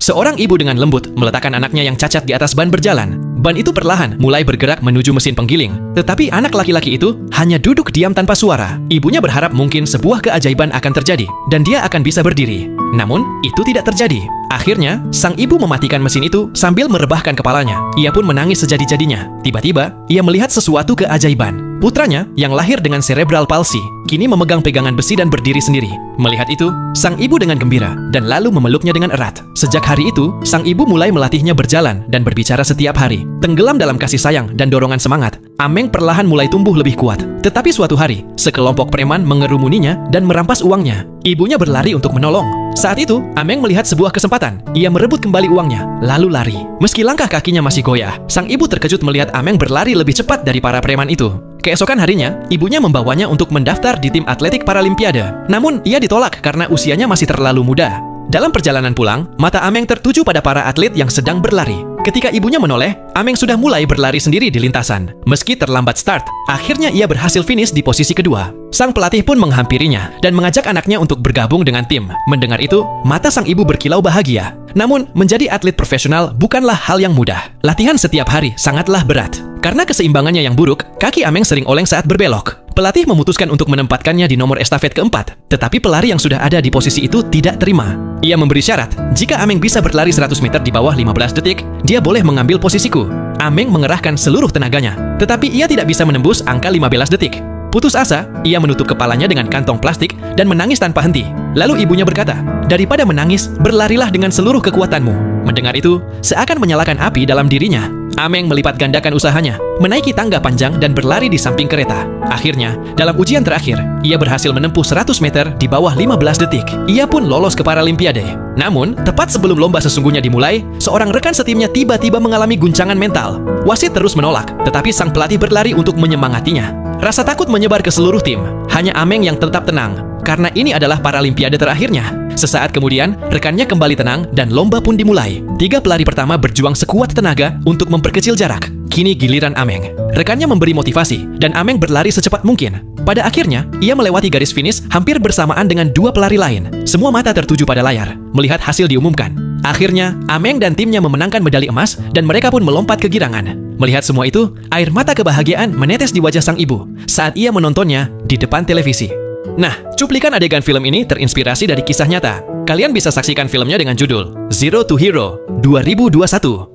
Seorang ibu dengan lembut meletakkan anaknya yang cacat di atas ban berjalan. Ban itu perlahan mulai bergerak menuju mesin penggiling. Tetapi anak laki-laki itu hanya duduk diam tanpa suara. Ibunya berharap mungkin sebuah keajaiban akan terjadi dan dia akan bisa berdiri. Namun, itu tidak terjadi. Akhirnya, sang ibu mematikan mesin itu sambil merebahkan kepalanya. Ia pun menangis sejadi-jadinya. Tiba-tiba, ia melihat sesuatu keajaiban. Putranya, yang lahir dengan cerebral palsy, kini memegang pegangan besi dan berdiri sendiri. Melihat itu, sang ibu dengan gembira dan lalu memeluknya dengan erat. Sejak hari itu, sang ibu mulai melatihnya berjalan dan berbicara setiap hari. Tenggelam dalam kasih sayang dan dorongan semangat, Ameng perlahan mulai tumbuh lebih kuat. Tetapi suatu hari, sekelompok preman mengerumuninya dan merampas uangnya. Ibunya berlari untuk menolong. Saat itu, Ameng melihat sebuah kesempatan. Ia merebut kembali uangnya, lalu lari. Meski langkah kakinya masih goyah, sang ibu terkejut melihat Ameng berlari lebih cepat dari para preman itu. Keesokan harinya, ibunya membawanya untuk mendaftar di tim atletik Paralimpiade. Namun, ia ditolak karena usianya masih terlalu muda. Dalam perjalanan pulang, mata Ameng tertuju pada para atlet yang sedang berlari. Ketika ibunya menoleh, Ameng sudah mulai berlari sendiri di lintasan. Meski terlambat start, akhirnya ia berhasil finish di posisi kedua. Sang pelatih pun menghampirinya dan mengajak anaknya untuk bergabung dengan tim. Mendengar itu, mata sang ibu berkilau bahagia. Namun, menjadi atlet profesional bukanlah hal yang mudah. Latihan setiap hari sangatlah berat. Karena keseimbangannya yang buruk, kaki Ameng sering oleng saat berbelok. Pelatih memutuskan untuk menempatkannya di nomor estafet keempat, tetapi pelari yang sudah ada di posisi itu tidak terima. Ia memberi syarat, jika Ameng bisa berlari 100 meter di bawah 15 detik, dia boleh mengambil posisiku. Ameng mengerahkan seluruh tenaganya, tetapi ia tidak bisa menembus angka 15 detik. Putus asa, ia menutup kepalanya dengan kantong plastik dan menangis tanpa henti. Lalu ibunya berkata, "Daripada menangis, berlarilah dengan seluruh kekuatanmu." Mendengar itu, seakan menyalakan api dalam dirinya. Ameng melipat gandakan usahanya, menaiki tangga panjang dan berlari di samping kereta. Akhirnya, dalam ujian terakhir, ia berhasil menempuh 100 meter di bawah 15 detik. Ia pun lolos ke Paralimpiade. Namun, tepat sebelum lomba sesungguhnya dimulai, seorang rekan setimnya tiba-tiba mengalami guncangan mental. Wasit terus menolak, tetapi sang pelatih berlari untuk menyemangatinya. Rasa takut menyebar ke seluruh tim. Hanya Ameng yang tetap tenang, karena ini adalah Paralimpiade terakhirnya. Sesaat kemudian, rekannya kembali tenang dan lomba pun dimulai. 3 pelari pertama berjuang sekuat tenaga untuk memperkecil jarak. Kini giliran Ameng. Rekannya memberi motivasi dan Ameng berlari secepat mungkin. Pada akhirnya, ia melewati garis finish hampir bersamaan dengan 2 pelari lain. Semua mata tertuju pada layar, melihat hasil diumumkan. Akhirnya, Ameng dan timnya memenangkan medali emas dan mereka pun melompat ke girangan. Melihat semua itu, air mata kebahagiaan menetes di wajah sang ibu saat ia menontonnya di depan televisi. Nah, cuplikan adegan film ini terinspirasi dari kisah nyata. Kalian bisa saksikan filmnya dengan judul Zero to Hero 2021.